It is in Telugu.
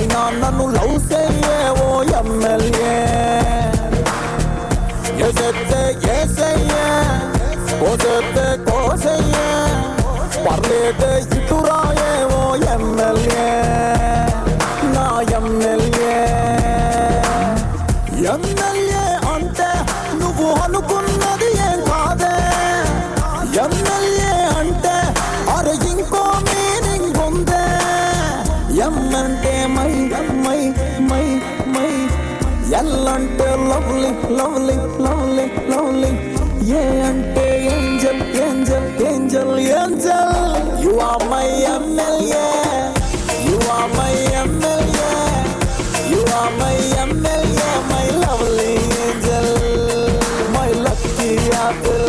అయినా నన్ను లవ్ చెయ్యే ఓ ఎమ్మెల్యే ఎసెత్తే ఏసయ్యే కోసెత్తే కోసయ్యే పర్లేదే ఇటురాయే ఓ ఎమ్మెల్యే నా ఎమ్మెల్యే ఎమ్మెల్యే అంటే నువ్వు అనుకున్నది ఏం కాదే ఎమ్మెల్యే అంటే అరే ఇంకో మీనింగ్ ఉందే ఎమ్మంటే మై మై మై మై ఎల్లంటే lovely lovely lovely lovely A అంటే angel angel angel angel you are my MLA you are my MLA you are my MLA my lovely angel my lucky Apple